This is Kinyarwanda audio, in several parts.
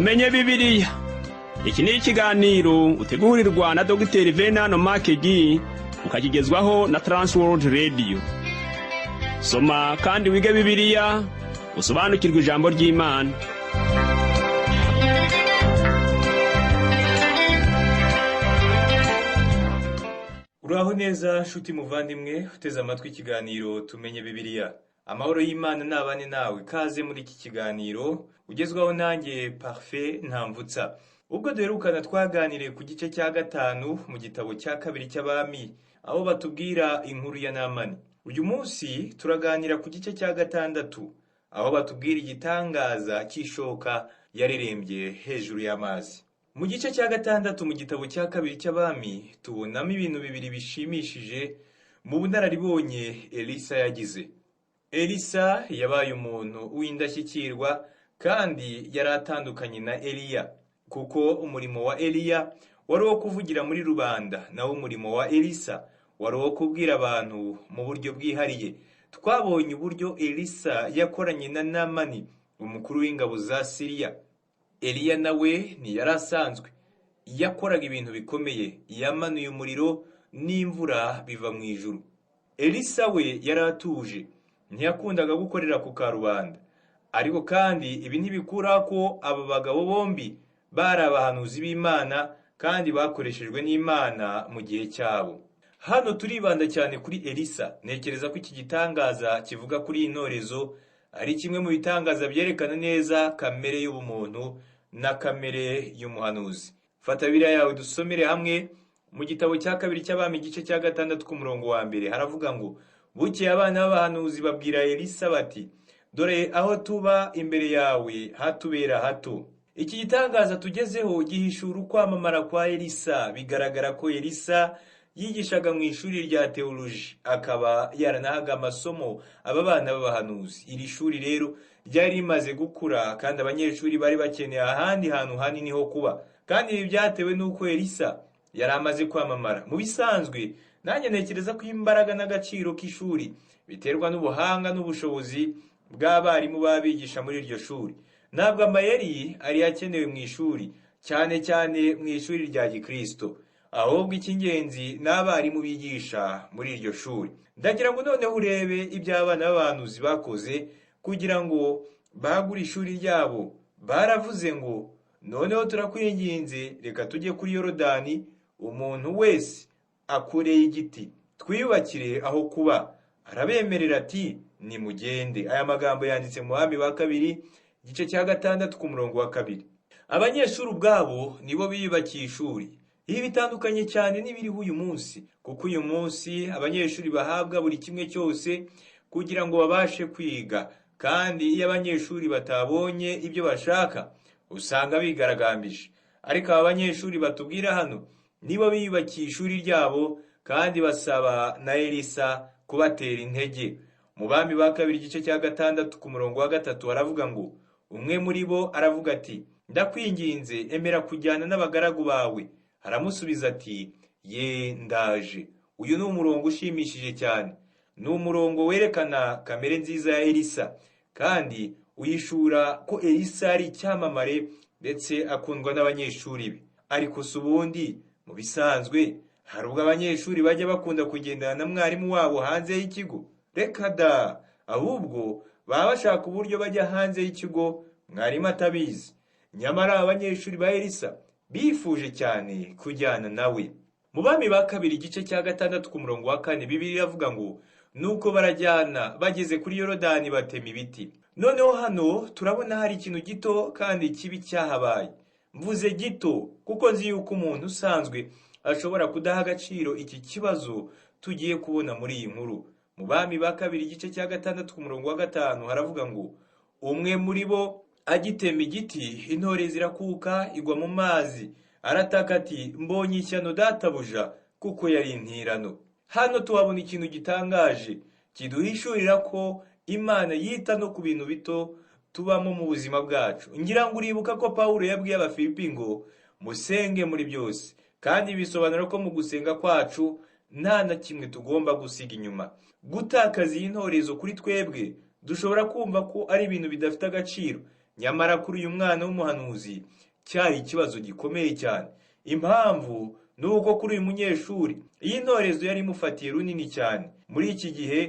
tumenye Bibiliya. Iki ni ikiganiro utegurirwa na Dr. Venano Makegi ukakigezwaho na Transworld Radio. Soma kandi wige Bibiliya, usobanukirwe ijambo ry'Imana. Uraho neza nshuti muvandimwe uteze amatwi ikiganiro tumenye Bibiliya. Amahoro y'Imana nabane nawe, kaze muri iki kiganiro ugezwaho nanjye Parfait Ntamvutsa. Ubwo duherukana twaganiriye ku gice cya 5 mu gitabo cya 2 cy'Abami, aho batubwira inkuru ya Namani. Uyu munsi turaganira ku gice cya 6, aho batubwira igitangaza cy'ishoka yarerembye hejuru y'amazi. Mu gice cya 6 mu gitabo cya 2 cy'Abami tubonamo ibintu bibiri bishimishije mu bunararibonye Elisa yagize. Elisa yabaye umuntu w'indashyikirwa kandi yari atandukanye na Eliya, kuko umurimo wa Eliya wari uwo kuvugira muri rubanda, naho umurimo wa Elisa wari uwo kubwira abantu mu buryo bwihariye. Twabonye uburyo Elisa yakoranye na Namani, umukuru w'ingabo za Siriya. Eliya nawe ntiyari asanzwe, yakoraga ibintu bikomeye, yamanuye umuriro n'imvura biva mu ijuru. Elisa we yari atuje, ntiyakundaga gukorera ku karubanda. Ariko kandi ibi ntibikura ko aba bagabo bombi bari abahanuzi b'Imana kandi bakoreshejwe n'Imana mu gihe cyabo. Hano turibanda cyane kuri Elisa. Ntekereza ko iki gitangaza kivuga kuri intorezo ari kimwe mu bitangaza byerekana neza kamere y'ubumuntu na kamere y'umuhanuzi. Fata Bibiliya yawe dusomere hamwe mu gitabo cya 2 cy'Abami igice cya 6 ku murongo wa 1. Haravuga ngo, bukeye abana b'abahanuzi babwira Elisa bati, dore aho tuba imbere yawe hatubera hato. Iki gitangaza tugezeho gihishura ukwamamara kwa Elisa. Bigaragara ko Elisa yigishaga mu ishuri rya teoloji, akaba yaranahaga amasomo aba bana b'abahanuzi. Iri shuri rero ryari rimaze gukura kandi abanyeshuri bari bakeneye ahandi hantu hanini ho kuba, kandi ibi byatewe n'uko Elisa yari amaze kwamamara. Mu bisanzwe nanjye ntekereza ko imbaraga n'agaciro k'ishuri biterwa n'ubuhanga n'ubushobozi bw'abarimu babigisha muri iryo shuri. Ntabwo amayeri ari yakenewe mu ishuri, cyane cyane mu ishuri rya Gikristo, ahubwo icy'ingenzi n'abarimu bigisha muri iryo shuri. Ndagira ngo noneho urebe ibyo abana b'abahanuzi bakoze kugira ngo bagure ishuri ryabo. Baravuze ngo, noneho turakwinginze, reka tujye kuri Yorodani, umuntu wese akureye igiti, twiyubakire aho kuba. Arabemerera ati, nimugende. Aya magambo yanditse mu Bami ba 2 igice cya 6 ku murongo wa 2. Abanyeshuri ubwabo nibo biyubakiye ishuri. Ibi bitandukanye cyane n'ibiriho uyu munsi, kuko uyu munsi abanyeshuri bahabwa buri kimwe cyose kugira ngo babashe kwiga, kandi iyo abanyeshuri batabonye ibyo bashaka usanga bigaragambije. Ariko aba banyeshuri batubwira hano nibo biyubakiye ishuri ryabo kandi basaba na Elisa kubatera intege. Mu Bami ba 2 igice cya 6 ku murongo wa 3 haravuga ngo, umwe muri bo aravuga ati, ndakwinginze emera kujyana n'abagaragu bawe. Aramusubiza ati, ye ndaje. Uyu ni umurongo ushimishije cyane. Ni umurongo werekana kamere nziza ya Elisa, kandi uyishura ko Elisa ari icyamamare ndetse akundwa n'abanyeshuri be. Ariko si ubundi mu bisanzwe hari ubwo abanyeshuri bajya bakunda kugendana na mwarimu wabo hanze y'ikigo? Reka da, ahubwo baba bashaka uburyo bajya hanze y'ikigo mwarimu atabizi. Nyamara abanyeshuri ba Elisa bifuje cyane kujyana nawe. Mu Bami ba 2 igice cya 6 ku murongo wa 4 Bibiliya iravuga ngo, nuko barajyana, bageze kuri Yorodani batema ibiti. Noneho hano turabona hari ikintu gito kandi kibi cyahabaye. Mvuze gito kuko nzi yuko umuntu usanzwe ashobora kudaha agaciro iki kibazo tugiye kubona muri iyi nkuru. Mu Bami ba 2 igice cya 6 ku murongo wa 5 haravuga ngo, umwe muri bo agitema igiti, intore zirakuka igwa mu mazi. Arataka ati, mbonye ishyano databuja, kuko yari intirano. Hano tuhabona ikintu gitangaje kiduhishurira ko Imana yita no ku bintu bito tubamo mu buzima bwacu. Ngira ngo uribuka ko Pawulo yabwiye Abafilipi ngo, musenge muri byose, kandi bisobanura ko mu gusenga kwacu nta na kimwe tugomba gusiga inyuma. Gutakaza iyi ntorezo kuri twebwe dushobora kumva ko ari ibintu bidafite agaciro, nyamara kuri uyu mwana w'umuhanuzi cyari ikibazo gikomeye cyane. Impamvu ni uko kuri uyu munyeshuri iyi ntorezo yari imufatiye runini cyane. Muri iki gihe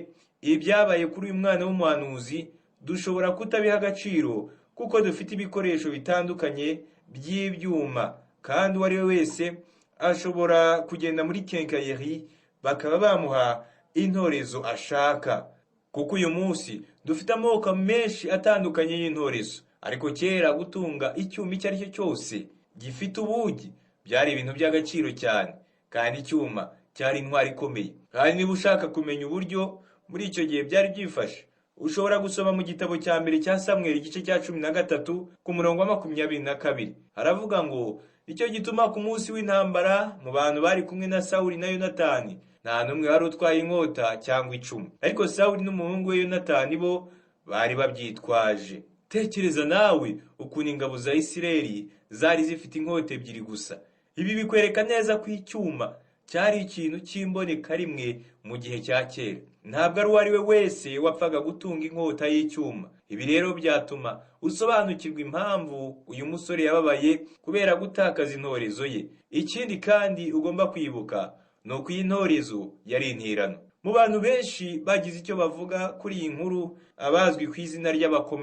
ibyabaye kuri uyu mwana w'umuhanuzi dushobora kutabiha agaciro kuko dufite ibikoresho bitandukanye by'ibyuma, kandi uwo ari we wese ashobora kugenda muri kenkayeri bakaba bamuha intorezo ashaka, kuko uyu munsi dufite amoko menshi atandukanye y'intorezo. Ariko kera gutunga icyuma icyo ari cyo cyose gifite ubugi byari ibintu by'agaciro cyane, kandi icyuma cyari intwari ikomeye. Kandi niba ushaka kumenya uburyo muri icyo gihe byari byifashe, ushobora gusoma mu gitabo cya mbere cya Samweli igice cya 13 ku murongo wa 22. Haravuga ngo nicyo gituma ku munsi w'intambara mu bantu bari kumwe na Sawuli na Yonatani nta n'umwe wari utwaye inkota cyangwa icumu, ariko Sawuli n'umuhungu we Yonatani bo bari babyitwaje. Tekereza nawe ukuntu ingabo za Isirayeli zari zifite inkota ebyiri gusa. Ibi bikwereka neza ko icyuma cyari ikintu cy'imboneka rimwe mu gihe cya kera. Ntabwo ari uwo ari we wese wapfaga gutunga inkota y'icyuma. Ibi rero byatuma usobanukirwa impamvu uyu musore yababaye kubera gutakaza intorezo ye. Ikindi kandi ugomba kwibuka ni uko iyi ntorezo yari intirano. Mu bantu benshi bagize icyo bavuga kuri iyi nkuru, abazwi ku izina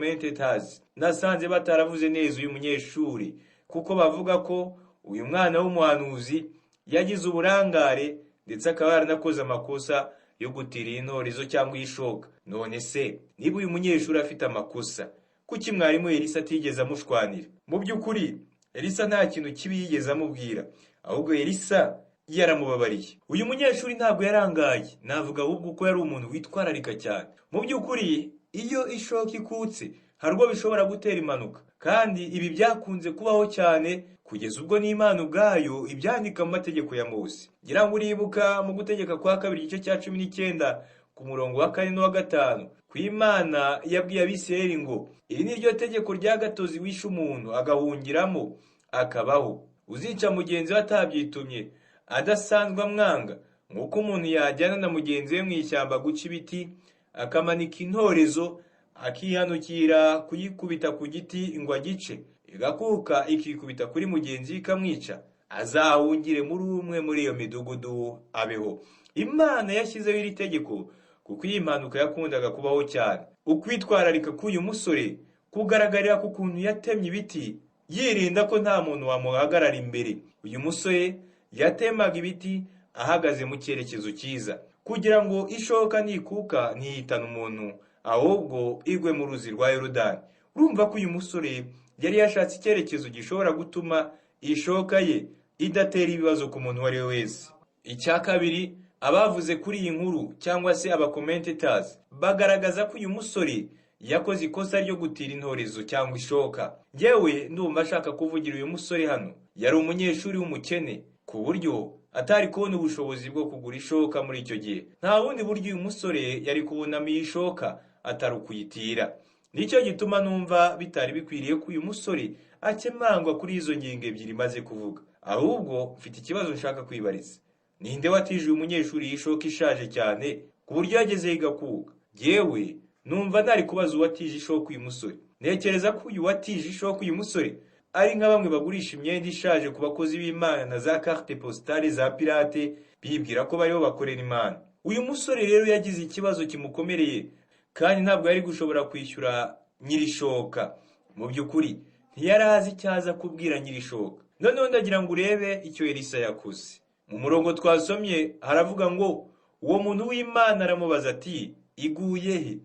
ry'abakomentators, nasanze bataravuze neza uyu munyeshuri, kuko bavuga ko uyu mwana w'umuhanuzi yagize uburangare ndetse akaba yaranakoze amakosa yo gutira intorezo cyangwa ishoka. None se niba uyu munyeshuri afite amakosa, kuki mwarimu Elisa atigeze amushwanira? Mu by'ukuri Elisa nta kintu kibi yigeze amubwira, ahubwo Elisa yaramubabariye. Uyu munyeshuri ntabwo yarangaye, navuga ahubwo ko yari umuntu witwararika cyane. Mu by'ukuri iyo ishoka ikutse hari ubwo bishobora gutera impanuka, kandi ibi byakunze kubaho cyane kugeza ubwo n'Imana ubwayo ibyandika mu mategeko ya Mose. Ngira ngo uribuka mu gutegeka kwa kabiri igice cya 19 ku murongo wa 4 n'uwa 5 ku Imana yabwiye Abisirayeli ngo iri ni ryo tegeko rya gatozi wishe umuntu agahungiramo akabaho, uzica mugenzi we atabyitumye adasanzwe amwanga, nk'uko umuntu yajyana na mugenzi we mu ishyamba guca ibiti akamanika intorezo akihanukira kuyikubita ku giti ngo agice, igakuka ikikubita kuri mugenzi we ikamwica, azahungire muri umwe muri iyo midugudu abeho. Imana yashyizeho iri tegeko kuko iyi mpanuka yakundaga kubaho cyane. Ukwitwararika k'uyu musore kugaragarira ku kuntu yatemye ibiti yirinda ko nta muntu wamuhagarara imbere. Uyu musore yatemaga ibiti ahagaze mu cyerekezo cyiza kugira ngo ishoka nikuka ntihitane umuntu, ahubwo igwe mu ruzi rwa Yorodani. Urumva ko uyu musore yari yashatse icyerekezo gishobora gutuma ishoka ye idatera ibibazo ku muntu uwo ari we wese. Icya kabiri, abavuze kuri iyi nkuru cyangwa se abakomentators bagaragaza ko uyu musore yakoze ikosa ryo gutira intorezo cyangwa ishoka. Yewe ndumva ashaka kuvugira uyu musore hano. Yari umunyeshuri w'umukene ku buryo atari kubona ubushobozi bwo kugura ishoka muri icyo gihe. Nta bundi buryo uyu musore yari kubonamo iyi shoka atari ukuyitira. Nicyo gituma numva bitari bikwiriye ko uyu musore akemangwa kuri izo ngingo ebyiri maze kuvuga. Ahubwo mfite ikibazo nshaka kwibariza. Ninde watije uyu munyeshuri ishoka ishaje cyane ku buryo yageze igakuka? Yewe numva ntari kubaza uwatije ishoka uyu musore. Ntekereza ko uyu watije ishoka uyu musore ari nka bamwe bagurisha imyenda ishaje ku bakozi b'Imana na za carte postale za pirate, bibwira ko bariho bakorera Imana. Uyu musore rero yagize ikibazo kimukomereye, kandi ntabwo yari gushobora kwishyura nyirishoka. Mu by'ukuri ntiyari azi icyaza kubwira nyirishoka. Noneho ndagira ngo urebe icyo Elisa yakoze. Mu murongo twasomye haravuga ngo uwo muntu w'Imana aramubaza ati iguye he?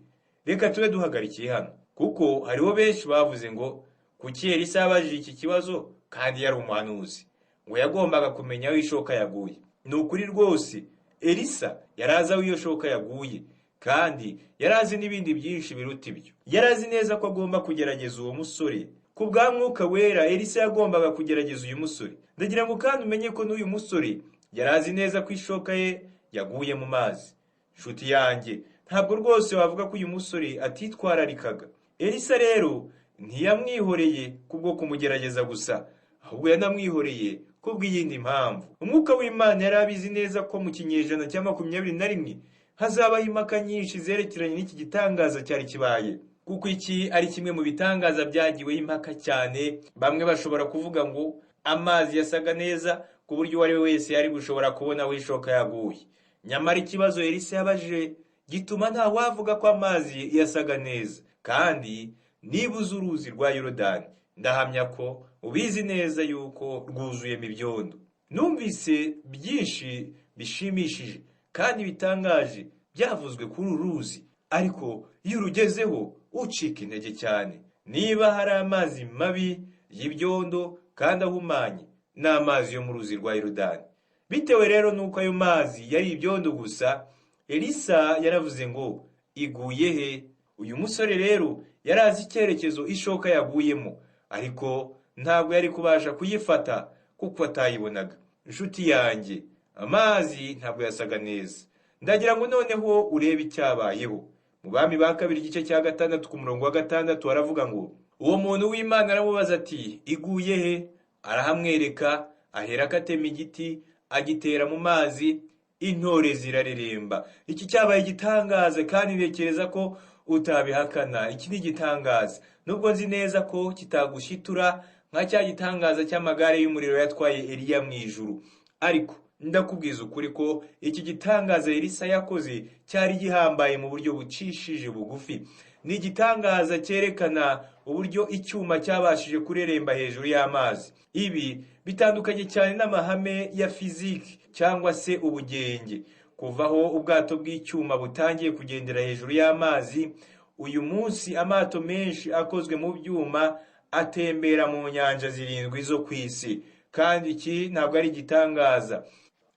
Reka tube duhagarikiye hano, kuko hariho benshi bavuze ngo kuki Elisa yabajije iki kibazo kandi yari umuhanuzi, ngo yagombaga kumenya aho ishoka yaguye. Ni ukuri rwose Elisa yari azi aho iyo shoka yaguye, kandi yari azi n'ibindi byinshi biruta ibyo. Yari azi neza ko agomba kugerageza uwo musore. Ku bwa Mwuka Wera Elisa yagombaga kugerageza uyu musore. Ndagira ngo kandi umenye ko n'uyu musore yari azi neza ko ishoka ye yaguye mu mazi. Nshuti yanjye, ntabwo rwose wavuga ko uyu musore atitwararikaga. Elisa rero ntiyamwihoreye kubwo kumugerageza gusa, ahubwo yanamwihoreye kubw'iyindi mpamvu. Umwuka w'Imana yari abizi neza ko mu kinyejana cya 21 hazabaho impaka nyinshi zerekeranye n'iki gitangaza cyari kibaye. kuko iki ari kimwe mu bitangaza byagiweho impaka cyane. Bamwe bashobora kuvuga ngo amazi yasaga neza ku buryo uwo ari we wese yari gushobora kubona aho ishoka yaguye. Nyamara ikibazo Elisa yabajije gituma nta wavuga ko amazi yasaga neza. Kandi niba uzi uruzi rwa Yorodani, ndahamya ko ubizi neza yuko rwuzuyemo ibyondo. Numvise byinshi bishimishije kandi bitangaje byavuzwe kuri uru ruzi, ariko iyo urugezeho ucika intege cyane. Niba hari amazi mabi y'ibyondo kandi ahumanye, ni amazi yo mu ruzi rwa Yorodani. Bitewe rero nuko ayo mazi yari ibyondo gusa, Elisa yaravuze ngo iguye he? Uyu musore rero yari azi icyerekezo ishoka yaguyemo, ariko ntabwo yari kubasha kuyifata kuko atayibonaga. Inshuti yanjye, amazi ntabwo yasaga neza. Ndagira ngo noneho urebe icyabayeho. Mu Bami ba Kabiri igice cya 6 ku murongo wa 6 haravuga ngo uwo muntu w'Imana aramubaza ati iguye he? Arahamwereka, ahera akatema igiti agitera mu mazi, intore zirareremba. Iki cyabaye igitangaza kandi ntekereza ko utabihakana. Iki ni igitangaza, nubwo nzi neza ko kitagushitura nka cya gitangaza cy'amagare y'umuriro yatwaye Eliya mu ijuru. Ariko ndakubwiza ukuri ko iki gitangaza Elisa yakoze cyari gihambaye mu buryo bucishije bugufi. Ni igitangaza cyerekana uburyo icyuma cyabashije kureremba hejuru y'amazi. Ibi bitandukanye cyane n'amahame ya fiziki cyangwa se ubugenge. Kuvaho ubwato bw'icyuma butangiye kugendera hejuru y'amazi, uyu munsi amato menshi akozwe mu byuma atembera mu nyanja 7 zo ku isi. Kandi iki ntabwo ari igitangaza.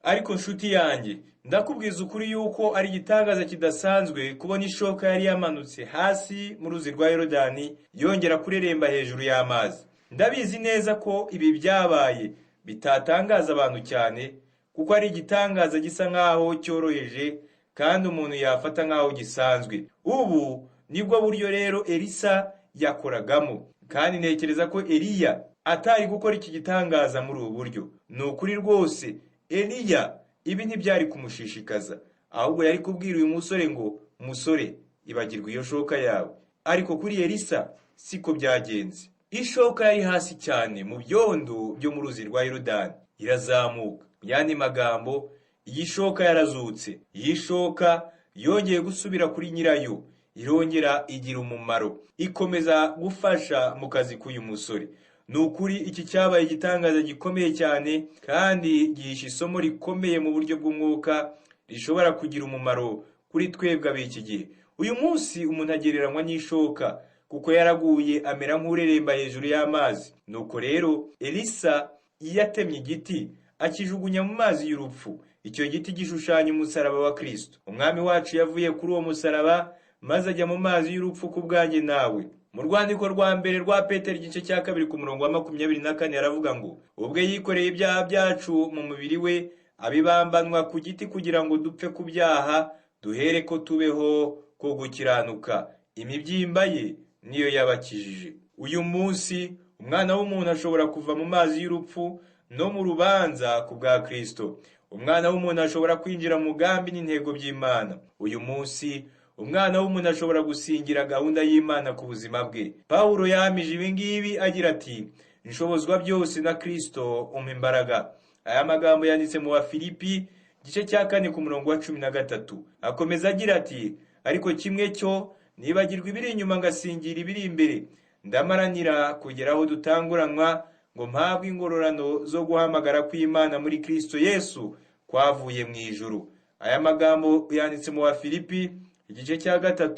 Ariko nshuti yanjye, ndakubwiza ukuri yuko ari igitangaza kidasanzwe kubona ishoka yari yamanutse hasi mu ruzi rwa Yorodani yongera kureremba hejuru y'amazi. Ndabizi neza ko ibi byabaye bitatangaza abantu cyane, kuko ari igitangaza gisa nkaho cyoroheje kandi umuntu yafata nkaho gisanzwe. Ubu nibwo buryo rero Elisa yakoragamo, kandi ntekereza ko Eliya atari gukora iki gitangaza muri ubu buryo. Ni ukuri rwose, Eliya ibi ntibyari kumushishikaza, ahubwo yari kubwira uyu musore ngo musore, ibagirwa iyo shoka yawe. Ariko kuri Elisa siko byagenze. Ishoka yari hasi cyane mu byondo byo mu ruzi rwa Yorodani, irazamuka. Mu yandi magambo, iyi shoka yarazutse. Iyi shoka yongeye gusubira kuri nyirayo, irongera igira umumaro, ikomeza gufasha mu kazi k'uyu musore. Ni ukuri iki cyabaye igitangaza gikomeye cyane, kandi gihisha isomo rikomeye mu buryo bw'umwuka rishobora kugira umumaro kuri twebwe ab'iki gihe. Uyu munsi umuntu agereranywa n'ishoka kuko yaraguye amera nk'ureremba hejuru y'amazi. Nuko rero Elisa yatemye igiti akijugunya mu mazi y'urupfu. Icyo giti gishushanya umusaraba wa Kristo. Umwami wacu yavuye kuri uwo musaraba maze ajya mu mazi y'urupfu ku bwanjye nawe. Mu rwandiko rwa mbere rwa Petero igice cya 2 ku murongo wa 24 aravuga ngo ubwe yikoreye ibyaha byacu mu mubiri we, abibambanwa ku giti kugira ngo dupfe ku byaha, duhere ko tubeho ko gukiranuka. Imibyimba ye niyo yabakijije. Uyu munsi umwana w'umuntu ashobora kuva mu mazi y'urupfu no mu rubanza ku bwa Kristo. Umwana w'umuntu ashobora kwinjira mu mugambi n'intego by'Imana. Uyu munsi umwana w'umuntu ashobora gusingira gahunda y'Imana ku buzima bwe. Pawulo yahamije ibi ngibi agira ati, nshobozwa byose na Kristo umpa imbaraga. Aya magambo yanditse mu Bafilipi igice cya 4 ku murongo wa 13. Akomeza agira ati, ariko kimwe cyo nibagirwa ibiri inyuma ngasingira ibiri imbere, ndamaranira kugera aho dutanguranwa ngo mpabwe ingororano zo guhamagara kw'Imana muri Kristo Yesu kwavuye mu ijuru. Aya magambo yanditse mu Bafilipi igice cya 3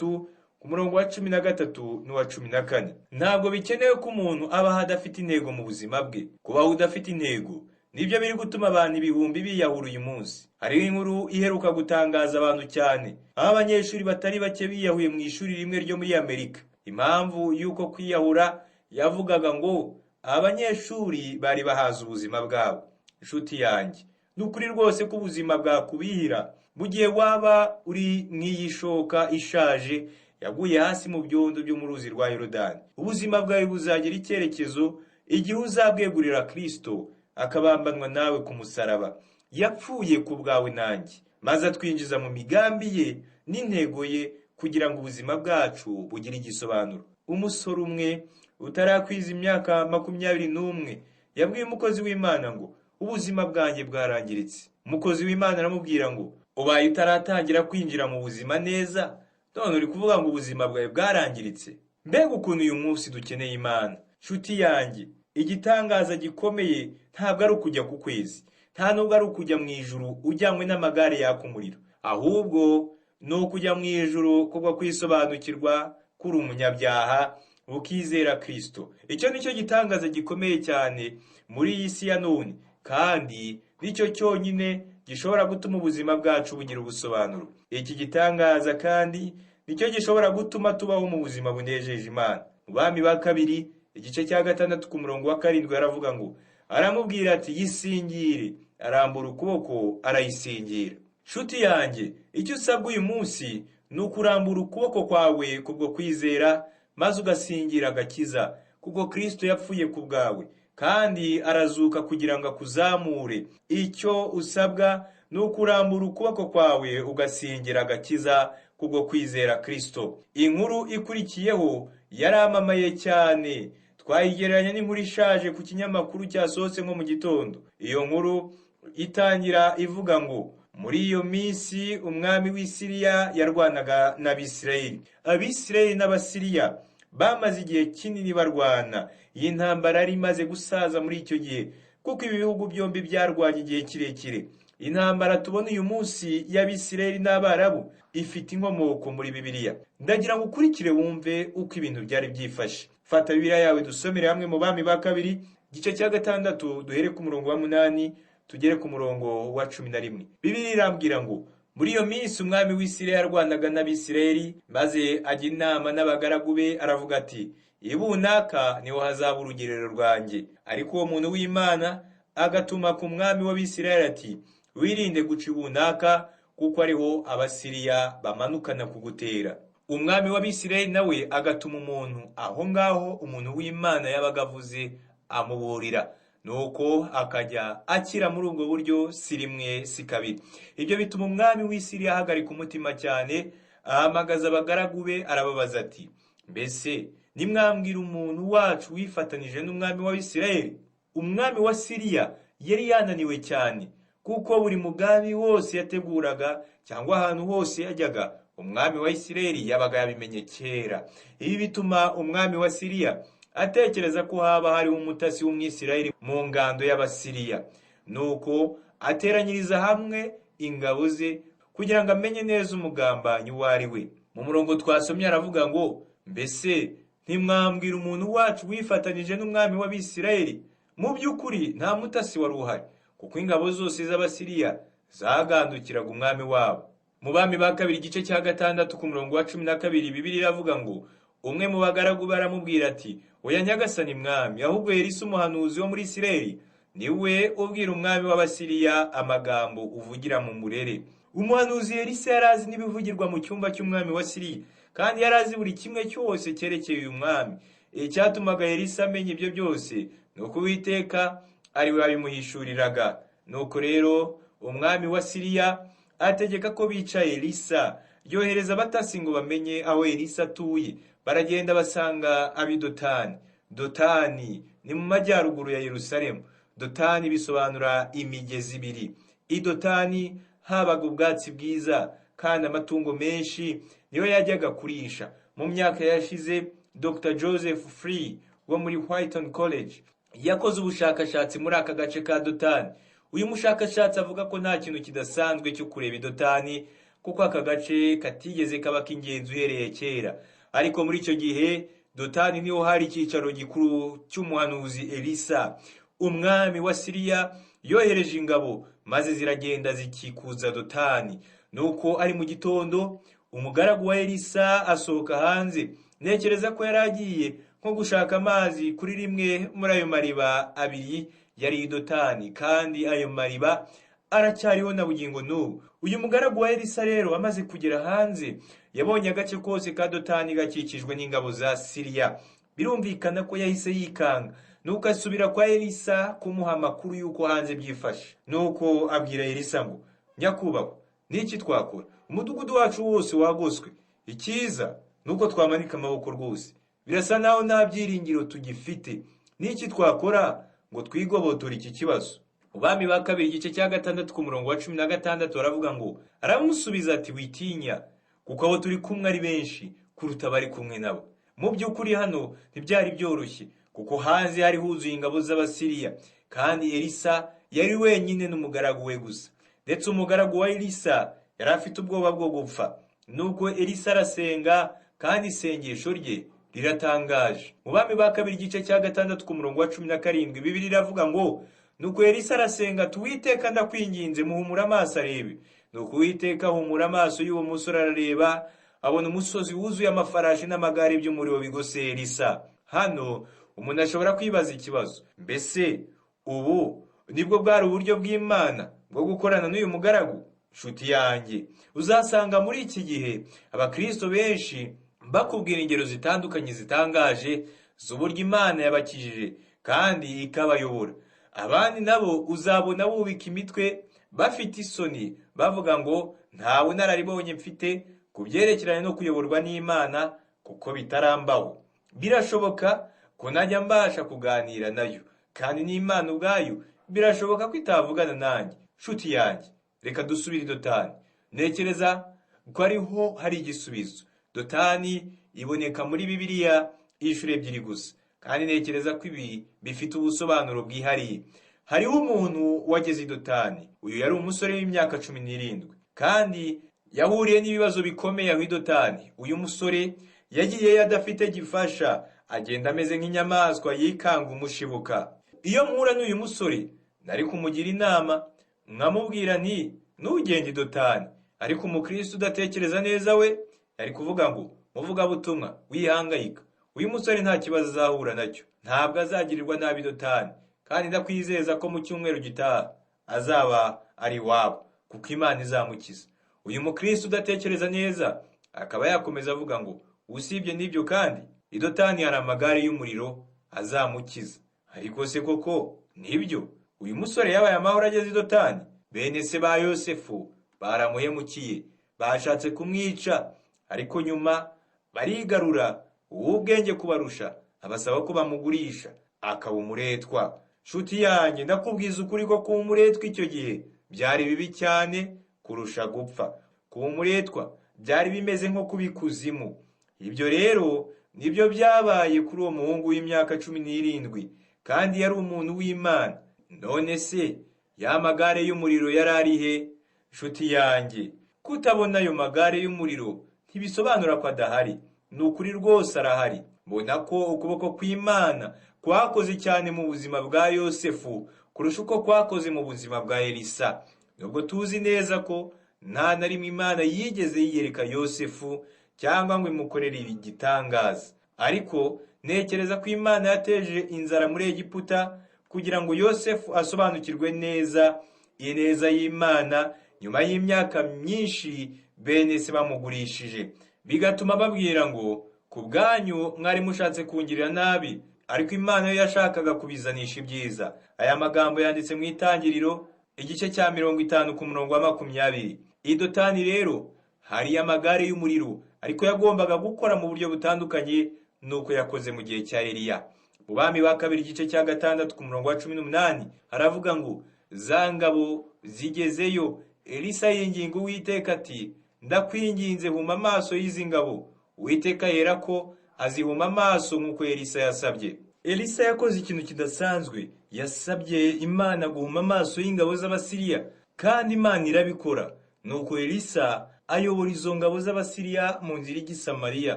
ku murongo wa 13 n'uwa 14. Ntabwo bikenewe ko umuntu aba adafite intego mu buzima bwe. Kubaho udafite intego nibyo biri gutuma abantu ibihumbi biyahura uyu munsi. Hariho inkuru iheruka gutangaza abantu cyane, aho abanyeshuri batari bake biyahuye mu ishuri rimwe ryo muri Amerika. Impamvu y'uko kwiyahura yavugaga ngo abanyeshuri bari bahaza ubuzima bwabo. Inshuti yanjye, ni ukuri rwose ko ubuzima bwakubihira mu gihe waba uri nk'iyi shoka ishaje yaguye hasi mu byondo byo mu ruzi rwa Yorodani. Ubuzima bwawe buzagira icyerekezo igihe uzabwegurira Kristo akabambanwa nawe ku musaraba. Yapfuye ku bwawe nanjye, maze atwinjiza mu migambi ye n'intego ye kugira ngo ubuzima bwacu bugire igisobanuro. Umusore umwe utarakwiza imyaka 21 yabwiye umukozi w'Imana ngo ubuzima bwanjye bwarangiritse. Umukozi w'Imana aramubwira ngo ubaye utaratangira kwinjira mu buzima neza, none uri kuvuga ngo ubuzima bwawe bwarangiritse? Mbega ukuntu uyu munsi dukeneye Imana. Nshuti yanjye, igitangaza gikomeye ntabwo ari ukujya ku kwezi, nta nubwo ari ukujya mu ijuru ujyanywe n'amagare yaka umuriro, ahubwo ni ukujya mu ijuru kubwo kwisobanukirwa kuri umunyabyaha ukizera Kristo. Icyo nicyo gitangaza gikomeye cyane muri iyi si ya none, kandi nicyo cyonyine gishobora gutuma ubuzima bwacu bugira ubusobanuro. Iki gitangaza kandi nicyo gishobora gutuma tubaho mu buzima bunejeje Imana. Mu Bami ba kabiri igice cya 6 ku murongo wa 7 yaravuga ngo aramubwira ati yisingire, arambura ukuboko arayisingira. Nshuti yanjye, icyo usabwa uyu munsi ni ukurambura ukuboko kwawe kubwo kwizera, maze ugasingira agakiza, kuko Kristo yapfuye ku bwawe kandi arazuka kugira ngo akuzamure. Icyo usabwa ni ukurambura ukuboko kwawe ugasingira agakiza kubwo kwizera Kristo. Inkuru ikurikiyeho yaramamaye cyane, twayigereranya n'inkuru ishaje ku kinyamakuru cyasohotse nko mu gitondo. Iyo nkuru itangira ivuga ngo muri iyo minsi umwami w'Isiriya yarwanaga n'Abisirayeli. Abisirayeli n'Abasiriya bamaze igihe kinini barwana. Iyi ntambara yari imaze gusaza muri icyo gihe, kuko ibi bihugu byombi byarwanye igihe kirekire. Intambara tubona uyu munsi y'Abisirayeli n'Abarabu ifite inkomoko muri Bibiliya. Ndagira ngo ukurikire wumve uko ibintu byari byifashe. Fata Bibiliya yawe dusomere hamwe mu Bami ba kabiri igice cya 6 duhere ku murongo wa 8 tugere ku murongo wa 11. Bibiliya irambwira ngo muri iyo minsi umwami w'Isiriya yarwanaga n'Abisirayeli, maze ajya inama n'abagaragu be aravuga ati ibunaka niho hazaba urugerero rwanjye. Ariko uwo muntu w'Imana agatuma ku mwami w'Abisirayeli ati wirinde guca ibunaka, kuko ariho Abasiriya bamanukana kugutera. Umwami w'Abisirayeli nawe agatuma umuntu aho ngaho umuntu w'Imana yabaga avuze amuburira, nuko akajya akira muri ubwo buryo si rimwe si kabiri. Ibyo bituma umwami w'Isiriya ahagarika umutima cyane, ahamagaza abagaragu be arababaza ati mbese nimwambwira umuntu wacu wifatanije n'umwami w'Abisirayeli? Umwami wa Siriya yari yananiwe cyane, kuko buri mugambi wose yateguraga cyangwa ahantu hose yajyaga umwami wa Isirayeli yabaga yabimenye kera. Ibi bituma umwami wa Siriya atekereza ko haba hariho umutasi w'Umwisirayeli mu ngando y'Abasiriya, nuko ateranyiriza hamwe ingabo ze kugira ngo amenye neza umugambanyi uwo ari we. Mu murongo twasomye aravuga ngo mbese ntimwambwira umuntu wacu wifatanije n'umwami w'Abisirayeli? Mu by'ukuri nta mutasi wari uhari, kuko ingabo zose z'Abasiriya zagandukiraga umwami wabo. Mu Bami ba kabiri igice cya 6 ku murongo wa 12 Bibiliya iravuga ngo umwe mu bagaragu baramubwira ati oya nyagasani mwami, ahubwo Elisa umuhanuzi wo muri Isirayeli niwe ubwira umwami w'Abasiriya amagambo uvugira mu murere. Umuhanuzi Elisa yarazi n'ibivugirwa mu cyumba cy'umwami wa Siriya, kandi yarazi buri kimwe cyose cyerekeye uyu mwami. Icyatumaga Elisa amenya ibyo byose nuko Uwiteka ari we wabimuhishuriraga. Nuko rero umwami wa Siriya ategeka ko bica Elisa, yohereza abatasi ngo bamenye aho Elisa atuye. Baragenda basanga ab'i Dotani. Dotani ni mu majyaruguru ya Yerusalemu. Dotani bisobanura imigezi ibiri. I Dotani habaga ubwatsi bwiza kandi amatungo menshi niyo yajyaga kurisha. Mu myaka yashize Dr. Joseph Free wo muri Whiteton College yakoze ubushakashatsi muri aka gace ka Dotani. Uyu mushakashatsi avuga ko nta kintu kidasanzwe cyo kureba i Dotani, kuko aka gace katigeze kaba k'ingenzi uhereye kera. Ariko muri icyo gihe Dotani niho hari icyicaro gikuru cy'umuhanuzi Elisa. Umwami wa Siriya yohereje ingabo maze ziragenda zikikuza Dotani. Nuko ari mu gitondo umugaragu wa Elisa asohoka hanze. Ntekereza ko yari agiye nko gushaka amazi kuri rimwe muri ayo mariba abiri yari i Dotani, kandi ayo mariba aracyariho na bugingo n'ubu. Uyu mugaragu wa Elisa rero amaze kugera hanze yabonye agace kose ka Dotani gakikijwe n'ingabo za Siriya. Birumvikana ko yahise yikanga, nuko asubira kwa Elisa kumuha amakuru y'uko hanze byifashe. Nuko abwira Elisa ngo nyakubahwa, niki twakora? Umudugudu wacu wose wagoswe, icyiza nuko twamanika amaboko rwose. Birasa naho nta byiringiro tugifite. Niki twakora ngo twigobotore iki kibazo? Ubami ba kabiri igice cya 6 ku murongo wa 16 baravuga ngo, aramusubiza ati witinya, kuko abo turi kumwe ari benshi kuruta bari kumwe nabo. Mu by'ukuri hano ntibyari byoroshye, kuko hanze hari huzuye ingabo z'Abasiriya, kandi Elisa yari wenyine n'umugaragu we gusa. Ndetse umugaragu wa Elisa yari afite ubwoba bwo gupfa. Nuko Elisa arasenga, kandi isengesho rye riratangaje. Mu bami ba kabiri igice cya 6 ku murongo wa 17 Bibiliya iravuga ngo, nuko Elisa arasenga ati Uwiteka ndakwinginze muhumura amaso arebe. Nuko Uwiteka ahumura amaso y'uwo musore arareba, abona umusozi wuzuye amafarashi n'amagare by'umuriro bigose Elisa. Hano umuntu ashobora kwibaza ikibazo, mbese ubu nibwo bwari uburyo bw'Imana bwo gukorana n'uyu mugaragu? Nshuti yanjye, uzasanga muri iki gihe abakristo benshi bakubwira ingero zitandukanye zitangaje z'uburyo Imana yabakijije kandi ikabayobora. Abandi nabo uzabona bubika imitwe bafite isoni, bavuga ngo nta bunararibonye mfite ku byerekeranye no kuyoborwa n'Imana kuko bitarambaho. Birashoboka ko najya mbasha kuganira nayo, kandi n'Imana ubwayo birashoboka ko itavugana nanjye. Nshuti yanjye, reka dusubire i Dotani. Ntekereza ko ariho hari igisubizo. Dotani iboneka muri Bibiliya inshuro 2 gusa, kandi ntekereza ko ibi bifite ubusobanuro bwihariye. Hariho umuntu wageze i Dotani. Uyu yari umusore w'imyaka 17, kandi yahuriye n'ibibazo bikomeye aho i Dotani. Uyu musore yagiye adafite gifasha, agenda ameze nk'inyamaswa yikanga umushibuka. Iyo mpura n'uyu musore nari kumugira inama, nkamubwira nti ntugende i Dotani. Ariko umukristo udatekereza neza we yari kuvuga ngo muvugabutumwa wihangayika, uyu musore nta kibazo azahura nacyo, ntabwo azagirirwa nabi i Dotani, kandi ndakwizeza ko mu cyumweru gitaha azaba ari iwabo, kuko Imana izamukiza. Uyu mukristo udatekereza neza akaba yakomeza avuga ngo usibye n'ibyo kandi i Dotani hari amagare y'umuriro azamukiza. Ariko se koko nibyo? Uyu musore yabaye amahoro ageze i Dotani? Bene se ba Yosefu baramuhemukiye, bashatse kumwica, ariko nyuma barigarura, uw'ubwenge kubarusha abasaba ko bamugurisha akaba umuretwa. Nshuti yanjye, ndakubwiza ukuri ko kuba umuretwa icyo gihe byari bibi cyane kurusha gupfa. Kuba umuretwa byari bimeze nko kuba ikuzimu. Ibyo rero nibyo byabaye kuri uwo muhungu w'imyaka 17, kandi yari umuntu w'Imana. None se ya magare y'umuriro yari arihe? Nshuti yanjye, kutabona ayo magare y'umuriro ntibisobanura ko adahari. Ni ukuri rwose arahari. Mbona ko ukuboko kw'Imana kwakoze cyane mu buzima bwa Yosefu kurusha uko kwakoze mu buzima bwa Elisa. Nubwo tuzi neza ko nta na rimwe Imana yigeze yiyereka Yosefu cyangwa ngo imukorere igitangaza, ariko ntekereza ko Imana yateje inzara muri Egiputa kugira ngo Yosefu asobanukirwe neza ineza y'Imana. Nyuma y'imyaka myinshi bene se bamugurishije, bigatuma babwira ngo ku bwanyu mwari mushatse kungirira nabi, ariko Imana yo yashakaga kubizanisha ibyiza. Aya magambo yanditse mu Itangiriro igice cya 50 ku murongo wa 20. I Dotani rero hari amagare y'umuriro, ariko yagombaga gukora mu buryo butandukanye nuko yakoze mu gihe cya Eliya. Mu bami ba kabiri igice cya 6 ku murongo wa 18 haravuga ngo, za ngabo zigezeyo, Elisa yinginga Uwiteka ati ndakwinginze huma amaso y'izi ngabo. Uwiteka yera ko azihuma amaso nk'uko Elisa yasabye. Elisa yakoze ikintu kidasanzwe, yasabye Imana guhuma amaso y'ingabo z'Abasiriya, kandi Imana irabikora. Nuko Elisa ayobora izo ngabo z'Abasiriya mu nzira ijya i Samariya,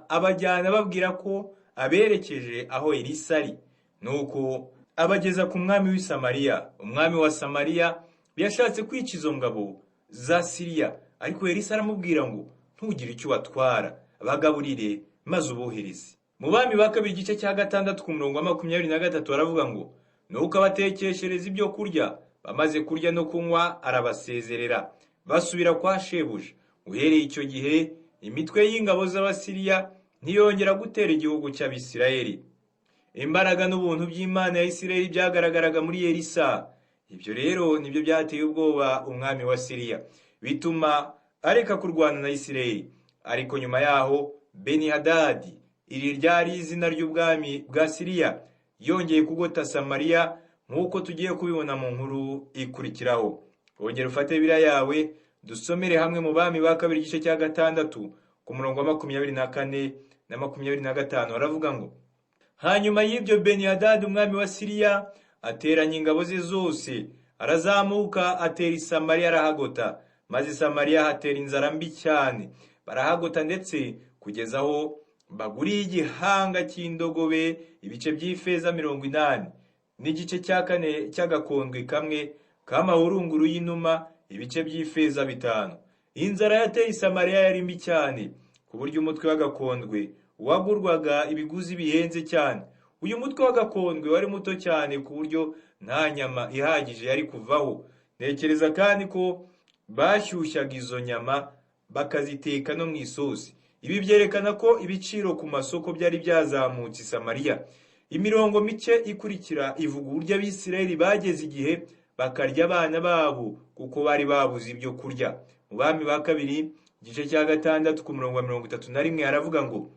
abajyana babwira ko aberekeje aho Elisa ari. Nuko abageza ku mwami w'i Samariya. Umwami wa Samariya yashatse kwica izo ngabo za Siriya, ariko Elisa aramubwira ngo ntugire icyo watwara, bagaburire maze ubohereze. Mu bami ba kabiri igice cya 6 ku murongo wa 23 baravuga ngo, nuko abatekeshereza ibyo kurya, bamaze kurya no kunywa arabasezerera, basubira kwa shebuja. Uhereye icyo gihe imitwe y'ingabo z'Abasiriya ntiyongera gutera igihugu cy'Abisirayeli. Imbaraga n'ubuntu by'Imana ya Isirayeli byagaragaraga muri Elisa. Ibyo rero nibyo byateye ubwoba umwami wa Siriya, bituma areka kurwana na Isirayeli. ariko nyuma yaho Benihadadi, iri ryari izina ry'ubwami bwa Siriya, yongeye kugota Samariya nk'uko tugiye kubibona mu nkuru ikurikiraho. Wongera ufate Bibiliya yawe dusomere hamwe mu Bami ba kabiri igice cya 6 ku murongo wa 24 na 25. Haravuga ngo, hanyuma y'ibyo Benihadadi umwami wa Siriya ateranya ingabo ze zose, arazamuka atera i Samariya arahagota, maze Samariya hatera inzara mbi cyane. Barahagota ndetse kugeza aho baguriye igihanga cy'indogobe ibice by'ifeza 80 n'igice cya 4 cy'agakondwe kamwe k'amahurunguru y'inuma ibice by'ifeza 5. Inzara yateye Samariya yari mbi cyane ku buryo umutwe w'agakondwe wagurwaga ibiguzi bihenze cyane. Uyu mutwe w'agakondwe wari muto cyane ku buryo nta nyama ihagije yari kuvaho. Ntekereza kandi ko bashyushyaga izo nyama bakaziteka no mu isosi. Ibi byerekana ko ibiciro ku masoko byari byazamutse i Samariya. Imirongo mike ikurikira ivuga uburyo Abisirayeli bageze igihe bakarya abana babo kuko bari babuze ibyo kurya. Mu Bami ba kabiri igice cya 6 ku murongo wa 31 haravuga ngo,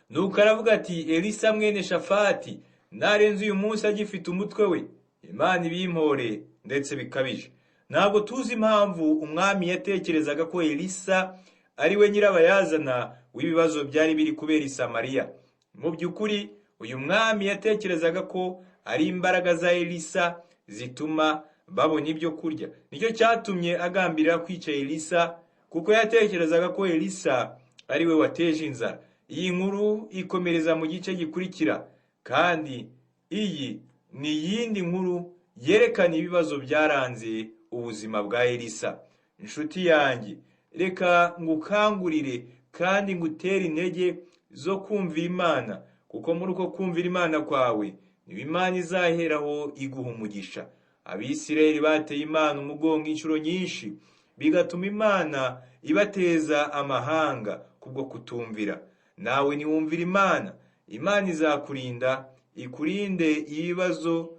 nuko aravuga ati, Elisa mwene Shafati narenze uyu munsi agifite umutwe we, Imana ibimpore ndetse bikabije. Ntabwo tuzi impamvu umwami yatekerezaga ko Elisa ari we nyirabayazana w'ibibazo byari biri kubera i Samariya. Mu by'ukuri uyu mwami yatekerezaga ko ari imbaraga za Elisa zituma babona ibyo kurya. Nicyo cyatumye agambirira kwica Elisa, kuko yatekerezaga ko Elisa ari we wateje inzara. Iyi nkuru ikomereza mu gice gikurikira, kandi iyi ni yindi nkuru yerekana ibibazo byaranze ubuzima bwa Elisa. Inshuti yanjye, reka ngukangurire kandi ngutere intege zo kumvira Imana, kuko muri uko kumvira Imana kwawe niba Imana izaheraho iguha umugisha. Abisirayeli bateye Imana umugongo inshuro nyinshi, bigatuma Imana ibateza amahanga kubwo kutumvira. Nawe niwumvira Imana, Imana izakurinda, ikurinde ibibazo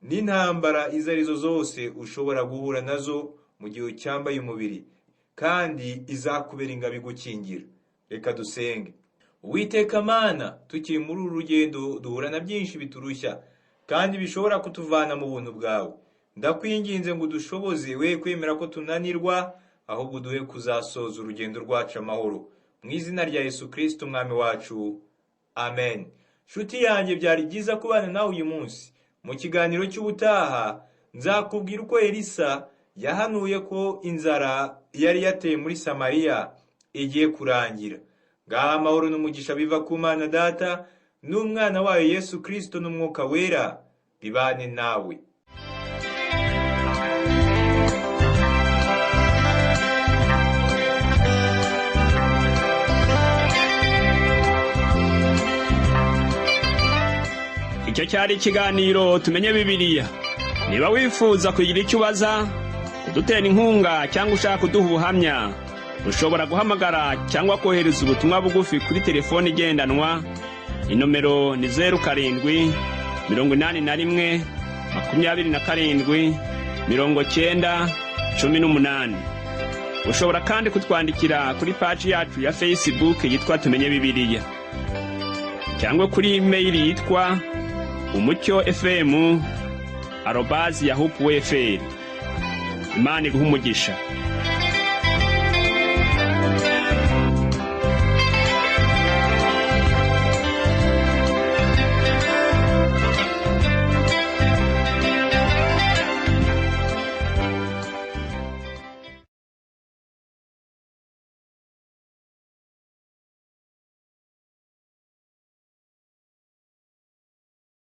n'intambara izo arizo zose ushobora guhura nazo mu gihe cyambaye umubiri, kandi izakubera ingabo igukingira. Reka dusenge. Uwiteka Mana, tukiri muri uru rugendo duhura na byinshi biturushya kandi bishobora kutuvana mu buntu bwawe. Ndakwinginze ngo udushoboze we kwemera ko tunanirwa, ahubwo duhe kuzasoza urugendo rwacu amahoro. Mu izina rya Yesu Kristo umwami wacu, amen. Nshuti yanjye, byari byiza kubana nawe uyu munsi. Mu kiganiro cy'ubutaha nzakubwira uko Elisa yahanuye ko inzara yari yateye muri Samariya igiye kurangira. Ngaha amahoro n'umugisha biva ku Mana Data n'umwana wayo Yesu Kristo n'umwuka wera bibane nawe. Icyo cyari ikiganiro tumenye Bibiliya. Niba wifuza kugira icyo ubaza, kudutera inkunga cyangwa ushaka kuduha ubuhamya, ushobora guhamagara cyangwa kohereza ubutumwa bugufi kuri telefoni igendanwa. Inomero ni 07 81 27 90 18. Ushobora kandi kutwandikira kuri page yacu ya Facebook yitwa Tumenye Bibiliya, cyangwa kuri email yitwa umucyo@yahoo.fr. Imana iguhe umugisha.